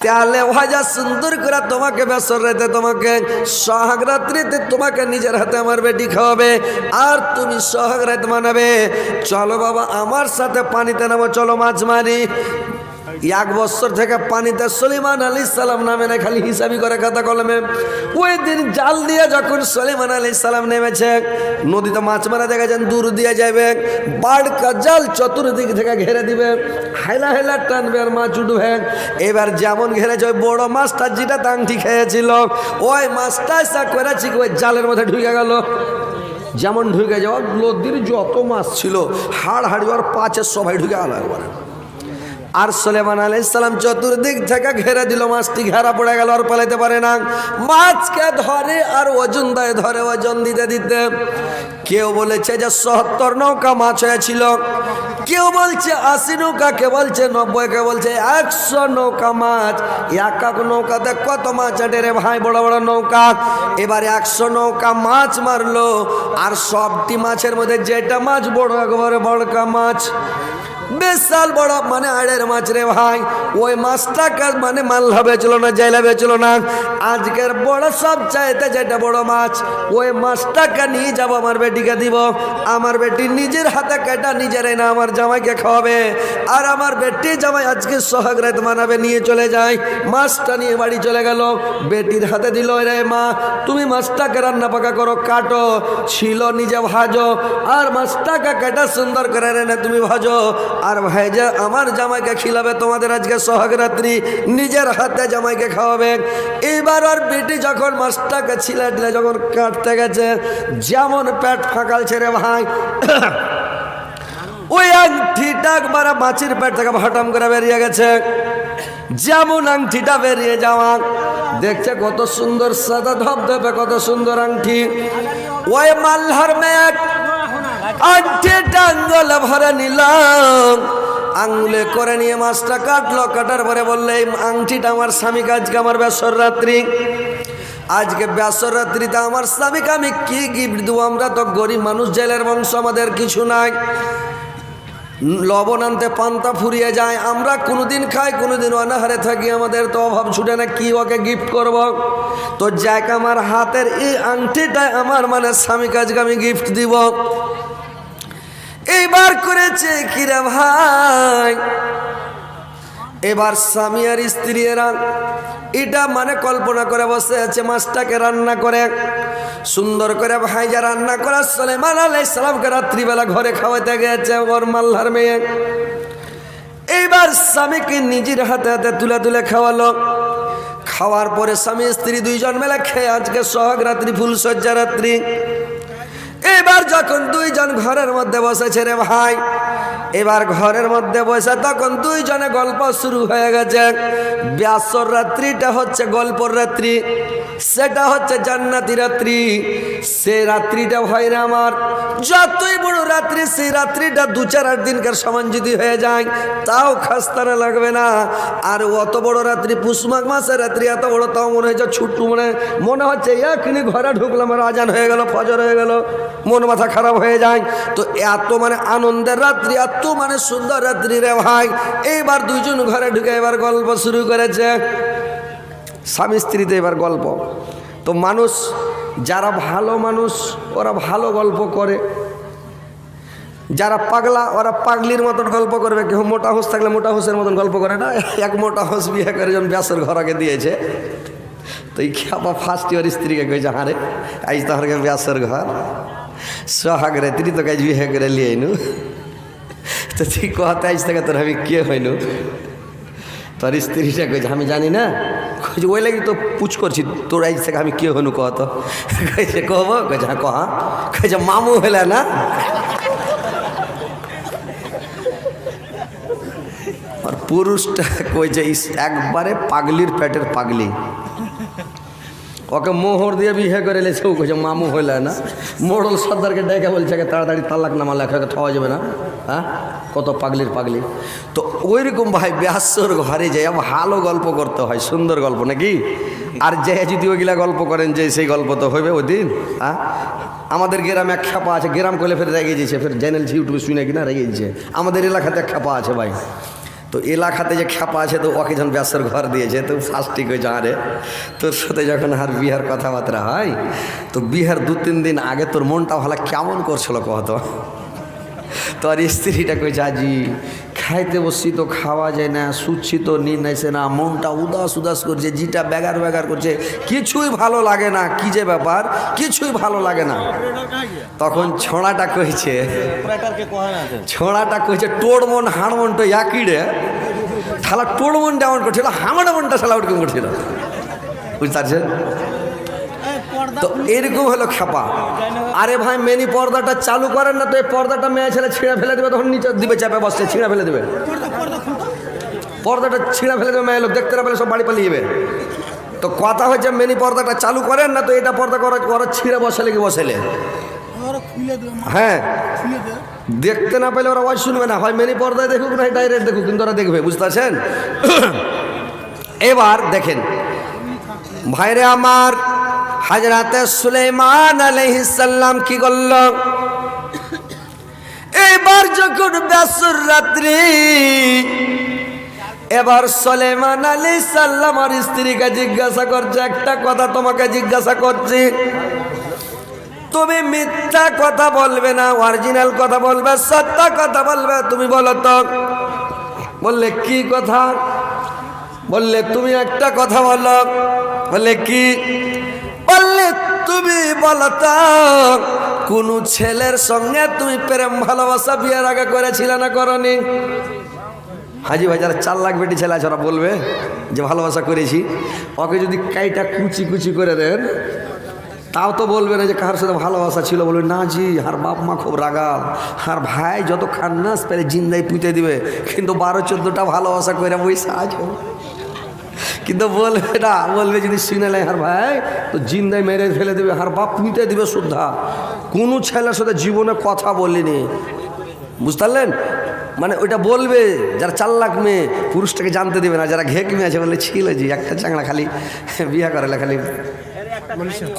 তাহলে ভাজা সুন্দর করে তোমাকে বেসর রাতে তোমাকে সোহাগ রাত্রিতে তোমাকে নিজের হাতে আমার বেটি খাওয়াবে আর তুমি সোহাগ রাত মানাবে। চলো বাবা আমার সাথে পানিতে নামো, চলো মাছ মারি। 1 বছর থেকে পানিতে সুলাইমান আলাইহিস সালাম নামে না, খালি হিসাবই করে খাতা কলমে। ওই দিন জাল দিয়ে যখন সুলাইমান আলাইহিস সালাম নেমেছে নদীতে মাছ মারা দেখেছেন, দূর দিয়ে যাবে বাড়কা জাল চতুর্দিক থেকে ঘেরে দিবে, হেলা হেলা টানবে আর মাছ উঠবে। এবার যেমন ঘেরেছে ওই বড় মাছটা যেটা আংটি খেয়েছিল ওই মাছটা এসা করেছি ওই জালের মধ্যে ঢুকে গেল। যেমন ঢুকে যাওয়া নদীর যত মাছ ছিল হাড় হাড়ি আর পাঁচের সবাই ঢুকে গেল একবারে। আর সুলাইমান আলাইহিস সালাম চতুর্দিক থেকে ঘেরে দিল, মাছটি ঘেরা পড়ে গেল আর পালাইতে পারে না। মাছকে ধরে আর ওজন দেয়, ধরে ওজন দিতে দিতে কেউ বলেছে যে ৭০ নৌকা মাছ হয়েছিল, কেউ বলছে ৮০ নৌকা, কে বলছে ৯০, কে বলছে ১০০ নৌকা মাছ। এক এক নৌকাতে কত মাছ আটে রে ভাই, বড় বড় নৌকা। এবার ১০০ নৌকা মাছ মারলো আর সবটি মাছের মধ্যে যেটা মাছ বড় একবারে বড়কা মাছ, বিশাল বড় মানে আড়ের মাছ রে ভাই। ওই মাছটাকে মানে মাল্লা বেচলো না, জাইলা বেচলো না। আজকের বড় সব চাইতে যেটা বড় মাছ ওই মাছটাকে নিয়ে যাবো, আমার বেটিকে দিব। আমার বেটি নিজের হাতে কেটা নিজের না আমার জামাইকে খাওয়াবে। আর আমার বেটি জামাই আজকে সোহাগ রাত মানাবে, নিয়ে চলে যায়। মাছটা নিয়ে বাড়ি চলে গেল, বেটির হাতে দিল, রে মা তুমি মাছটাকে রান্না পাকা করো, কাটো, ছিল নিজে ভাজো, আর মাছটাকে কেটা সুন্দর করে রেনে তুমি ভাজো আর ভাইজা আমার জামাইকে খিলাবে। তোমাদের আজকে সোহাগ রাত্রি, নিজের হাতে জামাইকে খাওয়াবে। এবার আর বেটি যখন মাছটাকে ছিলা দিলে যখন কাটতে গেছে, যেমন পেট ফাঁকাল ছেড়ে ভাই ওই আংটিটা একবার মাছের পেট থেকে হঠাম করে বেরিয়ে গেছে। যেমন আংটিটা বেরিয়ে যাওয়া দেখছে কত সুন্দর সাদা ধবধবে, কত সুন্দর আংটি। ওই মাল্লার মেয়ে আংটিটা আঙ্গুলে ভরে নিলাম, আঙ্গুলে করে নিয়ে মাছটা কাটলো। কাটার পরে বললে এই আংটিটা আমার স্বামীকে আজকে আমার বেসর রাত্রি, আজকে বেসর রাত্রিতে আমার স্বামীকে আমি কি গিফট দেবো? আমরা তো গরিব মানুষ, জেলের বংশ, আমাদের কিছু নাই। লবণ আনতে পান্তা ফুরিয়ে যায়, আমরা কোনোদিন খাই কোনোদিন অনাহারে থাকি, আমাদের তো অভাব ছুটে না, কি ওকে গিফট করব? তো যাক আমার হাতের এই আংটিটা আমার মানে স্বামীকে আজকে আমি গিফট দিব। এইবার করেছে কিরে ভাই, এবার স্বামী আর স্ত্রী এরা এটা মানে কল্পনা করে বসে আছে মাছটাকে রান্না করে সুন্দর করে ভাইজা রান্না করা সুলাইমান আলাইহিস সালামকে রাত্রিবেলা ঘরে খাওয়াতে গেছে ওর মাল্লার মেয়ে। এইবার স্বামীকে নিজের হাতে হাতে তুলে তুলে খাওয়ালো। খাওয়ার পরে স্বামী স্ত্রী দুইজন মেলা খেয়ে আজকে সোহাগ রাত্রি, ফুল সজ্জা রাত্রি। এবার যখন দুইজন ঘরের মধ্যে বসেছে রে ভাই, এবার ঘরের মধ্যে বসে তখন দুইজনে গল্প শুরু হয়ে গেছে। বেসর রাত্রিটা হচ্ছে গল্পর রাত্রি, সেটা হচ্ছে জান্নাতি রাত্রি। সে রাত্রিটা ভাইরা আমার যতই বড় রাত্রি, সেই রাত্রিটা 2-4-8 দিনকার সমান যদি হয়ে যায় তাও খাস্তানা লাগবে না। আর অত বড় রাত্রি, পুষ মাঘ মাসের রাত্রি এত বড়, তাও মনে হচ্ছে ছোট্ট, মনে হচ্ছে এখনই ঘরে ঢুকলাম আর আজান হয়ে গেল, ফজর হয়ে গেল, মন মাথা খারাপ হয়ে যায়। তো এত মানে আনন্দের রাত্রি, এত মানে সুন্দর রাত্রি রে ভাই। এইবার দুইজন ঘরে ঢুকে এবার গল্প শুরু করেছে, স্বামী স্ত্রীতে এবার গল্প। তো মানুষ যারা ভালো মানুষ ওরা ভালো গল্প করে, যারা পাগলা ওরা পাগলির মতন গল্প করবে। কেউ মোটা হোস থাকলে মোটা হোসের মতন গল্প করে না। এক মোটা হোস বিয়ে করে যখন ব্যাসের ঘরকে দিয়েছে, তো এই খেপা ফার্স্ট ইয়ার স্ত্রীকে কয়েছে, হারে আজ তাহার ব্যাসের ঘর সোহাগ রাত্রি তো কাজ বিয়ে করে লিয়ে নু, তো ঠিক কথা আজ থেকে তোর আমি কে হইনু? তোর স্ত্রীটা কইছে আমি জানি না, কইছে ওই লাগি তো পুছ করছি, তোর আজ থেকে আমি কে হইনু কহ তো? কইছে কব, কইছে হ্যাঁ কহা, কইছে মামু হইলে না। আর পুরুষটা কইছে একবারে পাগলির পেটের পাগলি, ওকে মোহর দিয়ে বিয়ে করে লেছে, ও কইছে মামু হইলে না। মোড়ল সর্দারকে ডেকে বলছে তাড়াতাড়ি তালাক নামা লেখাকে খাওয়া যাবে না, হ্যাঁ কত পাগলির পাগলি। তো ওইরকম ভাই বেসর ঘরে যাই ভালো গল্প করতে হয়, সুন্দর গল্প নাকি? আর যে যদি ওইগুলা গল্প করেন যে সেই গল্প তো হইবে ওই দিন। হ্যাঁ আমাদের গ্রামে এক খেপা আছে, গ্রাম করলে ফের রেগে দিয়েছে, ফের চ্যানেল ইউটিউবে শুনে কিনা রেগে দিয়েছে। আমাদের এলাকাতে এক খেপা আছে ভাই, তো এলাকাতে যে খ্যাপা আছে তো ওকে যখন ব্যাসের ঘর দিয়েছে তো ফার্স্টই কই জাঁরে তোর সাথে যখন আর বিহার কথাবার্তা হয় তো বিহার 2-3 দিন আগে তোর মনটা ভালো কেমন করছিল কত তোর স্ত্রীটা কইছে আজি খাইতে বসছি তো খাওয়া যায় না, শুচ্ছি তো নিন নাইছে না, মনটা উদাস উদাস করছে, জিটা ব্যাগার ব্যাগার করছে, কিছুই ভালো লাগে না, কি যে ব্যাপার কিছুই ভালো লাগে না। তখন ছোঁড়াটা কইছে টোড় মন হাড় মনটা একই রে শালা টোড় মনটা এমন করছিল, হামাড়া মনটা শালা ওরকম করছিল, বুঝতে পারছেন? তো এরকম হলো খ্যাপা। আরে ভাই মেনি পর্দাটা চালু করেন না তো এই পর্দাটা মেয়ে ছেলে ছিঁড়ে ফেলে দেবে, তখন নিচে দিবে চাপে বসছে ছিঁড়ে ফেলে দেবে, পর্দাটা ছিঁড়ে ফেলে দেবে, মেয়ে লোক দেখতে না পেলে সব বাড়ি পালিয়ে যাবে। তো কথা হচ্ছে মেনি পর্দাটা চালু করেন না তো এটা পর্দা করা ছিঁড়ে বসালে কি বসালে হ্যাঁ দেখতে না পেলে ওরা ওয়াজ শুনবে না, হয় মেনি পর্দায় দেখুক না ডাইরেক্ট দেখুক, কিন্তু ওরা দেখবে, বুঝতে পারছেন? এবার দেখেন ভাইরে আমার, হযরতে সুলাইমান আলাইহিস সালাম কি করল? এবার যখন বেসুর রাত্রি, এবার সুলাইমান আলাইহিস সালাম আর স্ত্রীকে জিজ্ঞাসা করছে, একটা কথা তোমাকে জিজ্ঞাসা করছি, তুমি মিথ্যা কথা বলবে না, অরিজিনাল কথা বলবে, সত্য কথা বলবে, তুমি বলো তো। বললে কি কথা? বললে তুমি একটা কথা বলো। বললে কি? বললে তুমি বলো তো কোন ছেলের সঙ্গে তুমি প্রেম ভালোবাসা বিয়ের আগে করেছিলে না করনি? হাজি ভাই যারা 4 লাখ বেটি ছেলে আছে ওরা বলবে যে ভালোবাসা করেছি। ওকে যদি কাইটা কুচি কুচি করে দেন তাও তো বলবে না যে কার সাথে ভালোবাসা ছিল, বলবে না জি আর বাপ মা খুব রাগাল, আর ভাই যত খান্নাস পেরে জিন্দাই পুঁতে দিবে, কিন্তু 12-14টা ভালোবাসা করে বইসা আছে, কিন্তু বলবে না, বলবে যদি শুনেলে হার ভাই তো জিন্দাই মেরে ফেলে দেবে, হার বাপ মিটে দিবে শুদ্ধা, কোনো ছেলের সাথে জীবনে কথা বলিনি, বুঝতে পারলেন? মানে ওইটা বলবে যারা 4 লাখ মেয়ে, পুরুষটাকে জানতে দেবে না, যারা ঘেক মেয়ে আছে বললে ছিল জি একটা চাংড়া খালি বিয়া করেলে খালি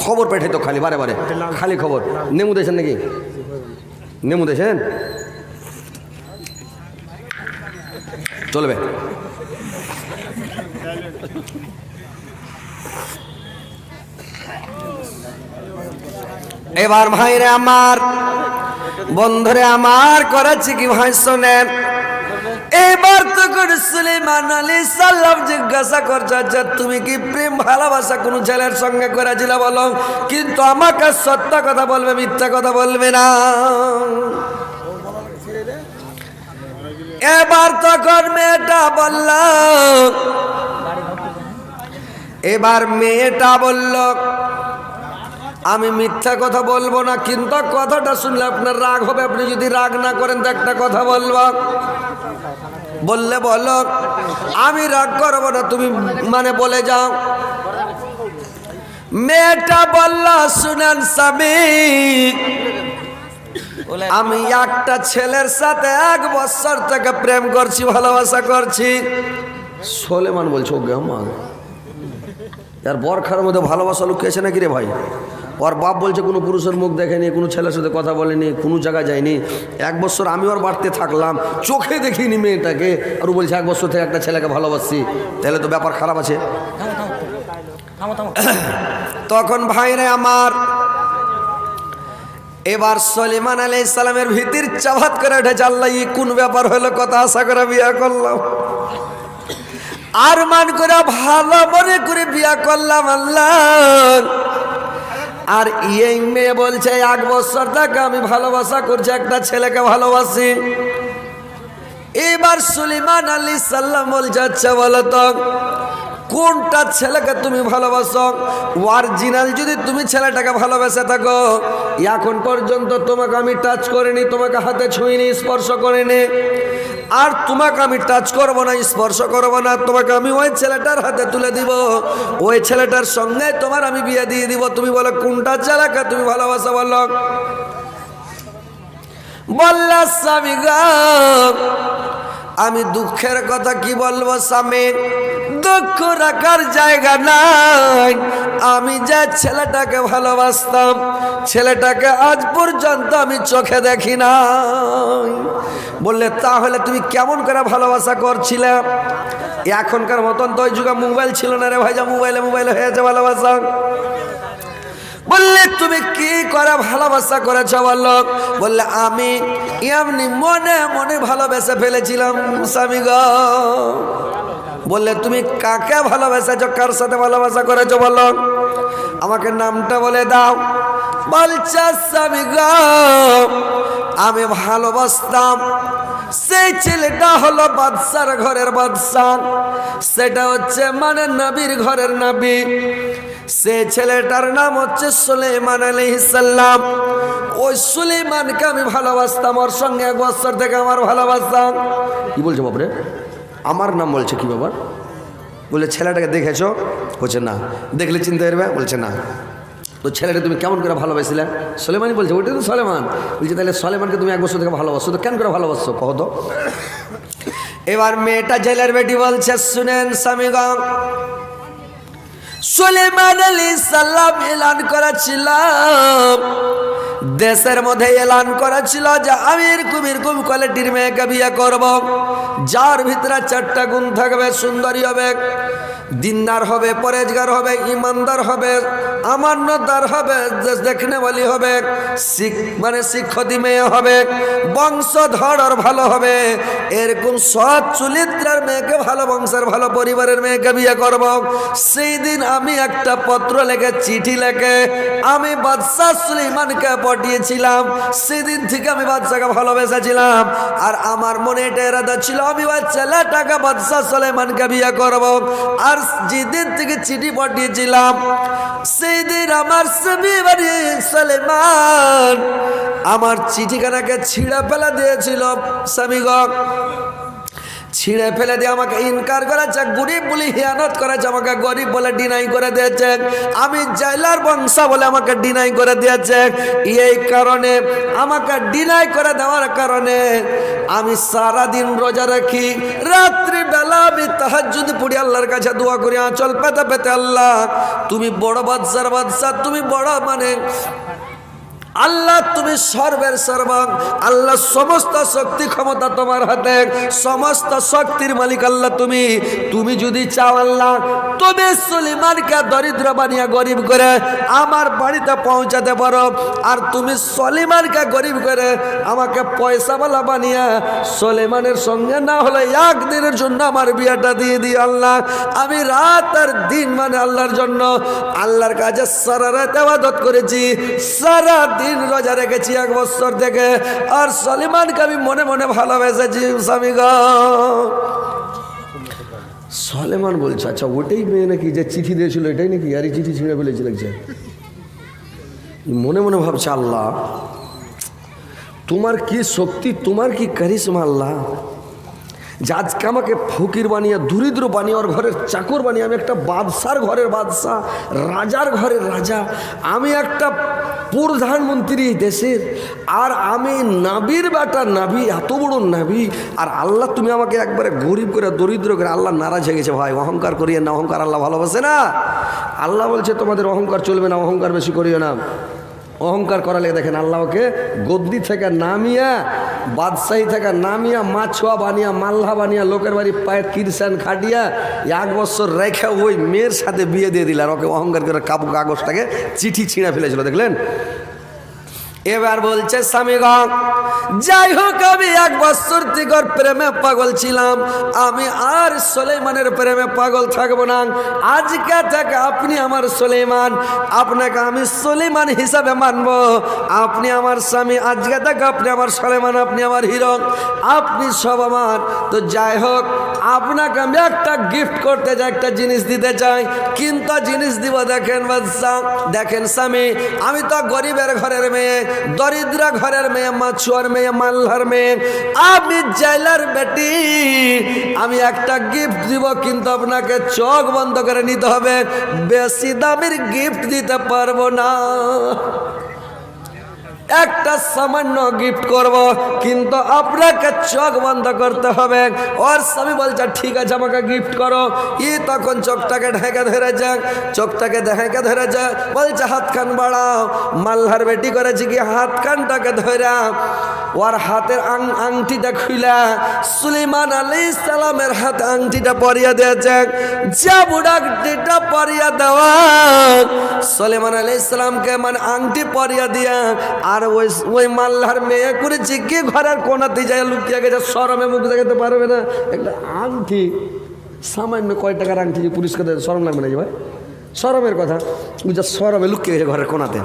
খবর পেঠে তো খালি বারে বারে খালি খবর। নেমু দিয়েছেন নাকি? নেমু দিয়েছেন? চলবে। এবার ভাইরে আমার, বন্ধুরে আমার, করেছি কি ভাই শোনেন, এবার তো করে সুলাইমান আলাইহিস সালাম জিজ্ঞাসা করছে যে তুমি কি প্রেম ভালোবাসা কোন ছেলের সঙ্গে করেছিলে বলো, কিন্তু আমাকে সত্য কথা বলবে, মিথ্যা কথা বলবে না। এবার তখন মেয়েটা বলল, এবার মেয়েটা বলল আমি মিথ্যা কথা বলবো না, কিন্তু কথাটা শুনলে আপনার রাগ হবে, আপনি যদি রাগ না করেন তো একটা কথা বলবো। বললে বলো, আমি রাগ করবো না, তুমি মানে বলে যাও। মেয়েটা বলল শুনেন স্বামী, আমি একটা ছেলের সাথে 1 বছর থেকে প্রেম করছি, ভালোবাসা করছি। সুলাইমান বলছো ওকে আমার यार বরখার মধ্যে ভালোবাসা লুকিয়েছে নাকি রে ভাই? ওর বাপ বলছে কোনো পুরুষের মুখ দেখেনি, কোনো ছেলের সাথে কথা বলেনি, কোনো জায়গায় যায়নি। 1 বছর আমি ওর বাড়িতে থাকলাম, চোখে দেখিনি মেয়েটাকে, আর ও বলছে 1 বছর থেকে একটা ছেলেকে ভালোবাসছি, তাহলে তো ব্যাপার খারাপ আছে। তখন ভাইরে আমার, এবার সুলাইমান আলাইহিস সালামের ভিতর চাবাত করে উঠেছে, আল্লাহ এই কোন ব্যাপার হলো, কথা আশা করে বিয়া করলাম, আর মান করে ভালো মনে করে বিয়া করলাম আল্লাহ, আর এই মেয়ে বলছে 1 বছর থেকে আমি ভালোবাসা করছি, একটা ছেলেকে ভালোবাসি। এবার সুলাইমান আলাইহিস সালাম বলছে আচ্ছা বলো তো কোনটা ছেলেকে তুমি ভালোবাসো, অরিজিনাল যদি তুমি ছেলেটাকে ভালোবেসে থাকো, এখন পর্যন্ত তোমাকে আমি টাচ করিনি, তোমাকে হাতে ছুঁইনি, স্পর্শ করিনি, আর তোমাকে আমি টাচ করবো না, স্পর্শ করবো না, তোমাকে আমি ওই ছেলেটার হাতে তুলে দিব, ওই ছেলেটার সঙ্গে তোমার আমি বিয়ে দিয়ে দিব। তুমি বলো কোনটা ছেলেকে তুমি ভালোবাসো বলো। বললা স্বামী গো আমি দুঃখের কথা কি বলবো স্বামী, দুঃখ রাখার জায়গা নাই। আমি যে ছেলেটাকে ভালোবাসতাম, ছেলেটাকে আজ পর্যন্ত আমি চোখে দেখি না। বললে তাহলে তুমি কেমন করে ভালোবাসা করছিলে? এখনকার মতন তো ওই যুগে মোবাইল ছিল না রে ভাইজা, মোবাইলে হয়েছে ভালোবাসা। বললে তুমি কি করে ভালোবাসা করেছ বললো? বললে আমি এমনি মনে মনে ভালোবেসে ফেলেছিলাম স্বামী গো। বললে তুমি কাকে ভালোবেসেছ, কার সাথে ভালোবাসা করেছো বলো? আমাকে নামটা বলে দাও। বলছে স্বামী গো আমি ভালোবাসতাম, সেই ছেলেটা হলো বাদশার ঘরের বাদশা, সেটা হচ্ছে মানে নবীর ঘরের নবী। সে ছেলেটার নাম হচ্ছে সুলাইমান আলাইহিস সালাম। ওই সুলাইমানকে আমি ভালোবাসতাম, ওর সঙ্গে 1 বছর থেকে আমার ভালোবাসা। কি বলছো বাবরে? আমার নাম বলছে কি বাবা? বলে ছেলেটাকে দেখেছো? বলছে না। দেখলে চিনতে পারবে? বলছে না। তো ছেলেটা তুমি কেমন করে ভালোবাসছিলে? সুলাইমানই বলছে ওইটা তো সুলাইমান। বলছে তাহলে সুলাইমানকে তুমি 1 বছর থেকে ভালোবাসো, তো কেন করে ভালোবাসছো কহ তো? এবার মেয়েটা জেলের বেটি বলছে শুনেন স্বামীগণ, সুলাইমান আলাইহিস সালাম এলান করেছিল, দেশের মধ্যে এলান করেছিল যে আমি এরকম কোয়ালিটির মেয়েকে বিয়ে করব, যার ভিতরে 4টা গুণ থাকবে। সুন্দরী হবে, দিনদার হবে, পরেজগার হবে, ইমানদার হবে, আমানতদার হবে, দেখনে বলি হবে, মানে শিক্ষিত মেয়ে হবে, বংশধর ভালো হবে। এরকম সৎ চরিত্রের মেয়েকে, ভালো বংশের ভালো পরিবারের মেয়েকে বিয়ে করব। সেই দিন আমি একটা পত্র লেখে, চিঠি লেখে আমি বাদশা সুলাইমানকে পাঠিয়েছিলাম। সেদিন থেকে আমি বাদশাকে ভালোবেসেছিলাম, আর আমার মনে এটা ইরাদা ছিল আমি ওই ছেলেটাকে বাদশা সুলাইমানকে বিয়ে করব। আর যেদিন থেকে চিঠি পাঠিয়েছিলাম সেই দিন আমার স্বামী সুলাইমান আমার চিঠিখানাকে ছিঁড়ে ফেলে দিয়েছিল। স্বামীগণ ছিঁড়ে ফেলে দিয়ে আমাকে ইনকার করেছে, গরিব বলে হিয়ানত করেছে, আমাকে গরিব বলে ডিনাই করে দিয়েছে, আমি জেলার বংশ বলে আমাকে ডিনাই করে দিয়েছে। এই কারণে আমাকে ডিনাই করে দেওয়ার কারণে আমি সারাদিন রোজা রাখি, রাত্রিবেলা আমি তাহাজ্জুদ পড়ি, আল্লাহর কাছে দোয়া করি আঁচল পেতে পেতে, আল্লাহ তুমি বড় বাদশার বাদশা, তুমি বড় মানে আল্লাহ, তুমি সর্বের সর্বাং, আল্লাহ সমস্ত শক্তি ক্ষমতা তোমার হাতে, সমস্ত শক্তির মালিক আল্লাহ তুমি। তুমি যদি চাও আল্লাহ তবে সুলাইমানকে দরিদ্র বানিয়ে গরিব করে আমার বাড়িতে পৌঁছাতে পারো, আর তুমি সুলাইমানকে গরিব করে আমাকে পয়সাওয়ালা বানিয়ে সুলাইমানের সঙ্গে না হলে একদিনের জন্য আমার বিয়েটা দিয়ে দিই আল্লাহ। আমি রাত আর দিন মানে আল্লাহর জন্য আল্লাহর কাছে সারা রাত ইবাদত করেছি, সারা দিন রোজা রেখেছি 1 বছর থেকে, আর সুলাইমানকে আমি মনে মনে ভালোবেসেছি স্বামী গো। সুলাইমান বলছে আচ্ছা ওটাই মেয়ে নাকি যে চিঠি দিয়েছিল, এটাই নাকি? আর এই চিঠি ছিঁড়ে ফেলেছি লাগছে। মনে মনে ভাবছে আল্লাহ তোমার কি শক্তি, তোমার কি কারিশমা আল্লাহ, যে আজকে আমাকে ফকির বানিয়ে, দরিদ্র বানিয়ে, ওর ঘরের চাকর বানিয়ে, আমি একটা বাদশার ঘরের বাদশা, রাজার ঘরের রাজা, আমি একটা প্রধানমন্ত্রী দেশের, আর আমি নাবির বেটা নাবি, এত বড় নাবি, আর আল্লাহ তুমি আমাকে একবারে গরিব করে দরিদ্র করে। আল্লাহ নারাজ হয়ে গেছে। ভাই অহংকার করিয়ে না, অহংকার আল্লাহ ভালোবাসে না। আল্লাহ বলছে তোমাদের অহংকার চলবে না, অহংকার বেশি করিও না। অহংকার করালে দেখেন আল্লাহকে গদ্দি থেকে নামিয়া, বাদশাহী থেকে নামিয়া, মাছুয়া বানিয়া, মাল্লা বানিয়া, লোকের বাড়ি পায়ে কিরসান খাটিয়া 1 বছর রেখে ওই মেয়ের সাথে বিয়ে দিয়ে দিল, আর ওকে অহংকার করে কাগজটাকে চিঠি ছিঁড়ে ফেলেছিল। দেখলেন? এবার বলছে স্বামীগণ যাই হোক আমি 1 বছর থেকে প্রেমে পাগল ছিলাম, আমি আর সুলাইমানের প্রেমে পাগল থাকবো না। আজকে থেকে আপনি আমার সুলাইমান, আপনাকে আমি সুলাইমান হিসাবে মানব। আপনি আমার স্বামী, আজকে থেকে আপনি আমার সুলাইমান, আপনি আমার হিরো, আপনি সব আমার। তো যাই হোক আপনাকে আমি একটা গিফট করতে চাই, একটা জিনিস দিতে চাই, কিন্তু জিনিস দিব দেখেন বাদশা, দেখেন স্বামী, আমি তো গরিবের ঘরের মেয়ে, দরিদ্র ঘরের মেয়ে, মাছুয়ার মেয়ে, মাল্লার মেয়ে, আমি জেলার বেটি, আমি একটা গিফট দিব, কিন্তু আপনাকে চোখ বন্ধ করে নিতে হবে, বেশি দামের গিফট দিতে পারবো না। একটা সামান্য গিফট করব, কিন্তু আপনাকে চোখ বন্ধ করতে হবে। ওর স্বামী বলছে ঠিক আছে আমাকে গিফট করো। তখন চোখটাকে ঢেকে ধরে যাক, চোখটাকে ঢেকে ধরে যাক, বলছে হাত খান বাড়াও। মাল্লার বেটি করেছে কি হাত কানটাকে ধরা ওর হাতের আংটিটা খুলা সুলাইমান আলাইহিস সালামের হাতে আংটিটা পরিয়ে দিয়েছে। যা বুড়াটিটা পরিয়ে দেওয়া সুলাইমান আলাইহিস সালামকে মানে আংটি পরিয়ে দিয়া আর ওই মাল্লার মেয়ে করেছে কি ঘরের কোনাতে যায় লুকিয়ে গেছে, শরমে মুখ দেখাতে পারবে না। একটা আংটি, সামান্য কয় টাকার আংটি যে পুরস্কার দেয়, শরম লাগবে না যে ভাই? শরমের কথা, বুঝা শরমে লুকিয়ে গেছে ঘরের কোনাতে।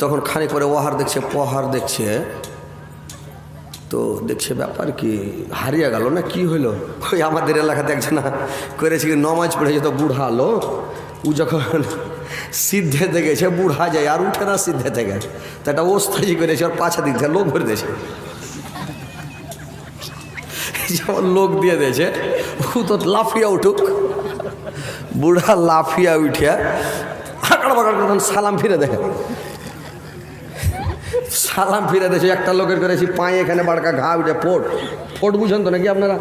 তখন খানিক পরে ওহার দেখছে, পহার দেখছে, তো দেখছে ব্যাপার কি হারিয়ে গেল না কি হইলো। ওই আমাদের এলাকাতে একজন করেছে কি নমাজ পড়ে যেত বুড়া লোক, ও যখন সিদ্ধেতে গেছে বুড়া যায় আর উঠে না সিদ্ধে থেকে, তো একটা ওস্তাজি করেছে ওর পাছা দিক থেকে লোক ভরে দিয়েছে, যেমন লোক দিয়ে দিয়েছে ও তো লাফিয়া উঠুক। বুড়া লাফিয়া উঠিয়া আঁকড়া বাঁকড়া তখন সালাম ফিরে দেখে, সালাম ফিরে দিয়েছে। একটা লোকের করেছি পায়ে এখানে বাড়কা ঘা উঠে ফোট, ফোট বুঝেন তো নাকি আপনারা?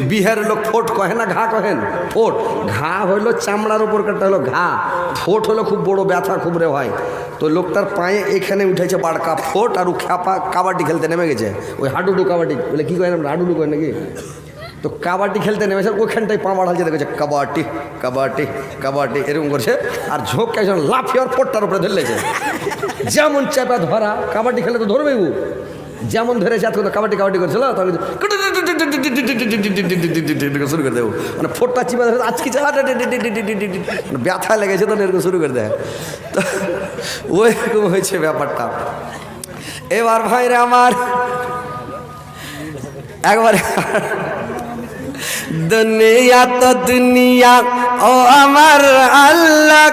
বিহারের লোক ফোট কহে না ঘা কহেন? ফোট ঘা হইলো চামড়ার উপর কাটা হলো ঘা, ফোট হলো খুব বড় ব্যথা খুব রে হয়। তো লোকটার পায়ে এখানে উঠেছে বাড়কা ফোট, আর ও খ্যাপা কাবাডি খেলতে নেমে গেছে। ওই হাডুডু কাবাডি বলে কি কহেন আমরা, হাডুডু কহেন নাকি? তো কাবাডি খেলতে নেমেছে, ওখানটায় পা বাড়ালছে, দেখেছে কাবাডি কাবাডি কাবাডি এরকম করছে, আর ঝোঁক একজন লাফিয়ে আর ফোটটার উপরে ধরলেছে। যেমন চেপা ধরা, কাবাডি খেলে তো ধরবে ও, যেমন ধরেছে এত কাবাডি কাবাডি করছিল তখন শুরু করে দেবো, মানে ফোটটা চিপা ধরে আজকে ব্যথা লেগেছে তখন এরকম শুরু করে দেয়। তো ওইরকম হয়েছে ব্যাপারটা। এবার ভাইরে আমার একবারে দুনিয়া তো দুনিয়া ও আমার আল্লাহ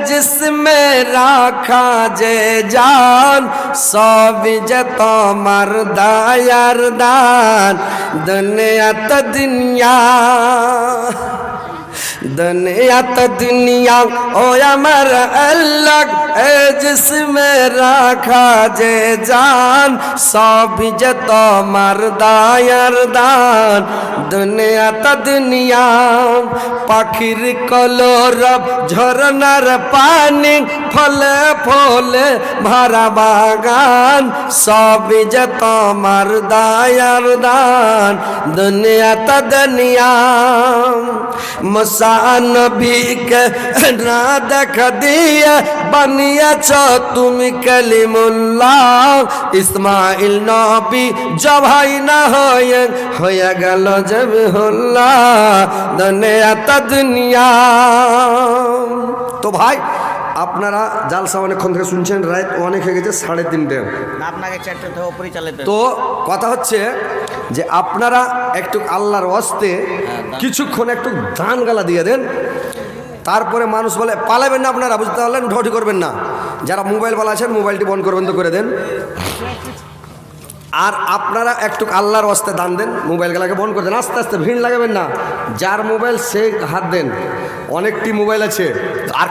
जिसमे राखा जे जान सब जे तोमर दायर दान दुनिया तो दुनिया दुनिया तो दुनिया ओ अमर अल्लाह जिसमें रखा जे जान सब जे तोमर दायर दान दुनिया तो दुनिया पाखिर कलरब झरनार पानी फले फले भरा बागान सब जे तोमर दायर दान दुनिया तो दुनिया नबी के ना देख दिया बनियाच তুমি কলিমুল্লাহ ইসমাইল নবী জবাই না হয়ে গেল জবিহুল্লাহ দুনিয়া তা দুনিয়া। তো ভাই আপনারা জালসা অনেকক্ষণ থেকে শুনছেন, রাত অনেক হয়ে গেছে 3:30, আপনাকে 4টে থেকে পরিচালিত। তো কথা হচ্ছে যে আপনারা একটু আল্লাহর ওয়াস্তে কিছুক্ষণ একটু ধান গালা দিয়ে দেন, তারপরে মানুষ বলে পালাবেন না আপনারা, বুঝতে পারলেন? উঠাউঠি করবেন না। যারা মোবাইল বালা আছেন মোবাইলটি বন্ধ করবেন তো করে দেন, আর আপনারা একটু আল্লাহর ওয়াস্তে দান দেন, মোবাইল গেলাকে বন্ধ করে দেন, আস্তে আস্তে ভিড় লাগাবেন না। যার মোবাইল সে হাত দেন, অনেকটি মোবাইল আছে। আর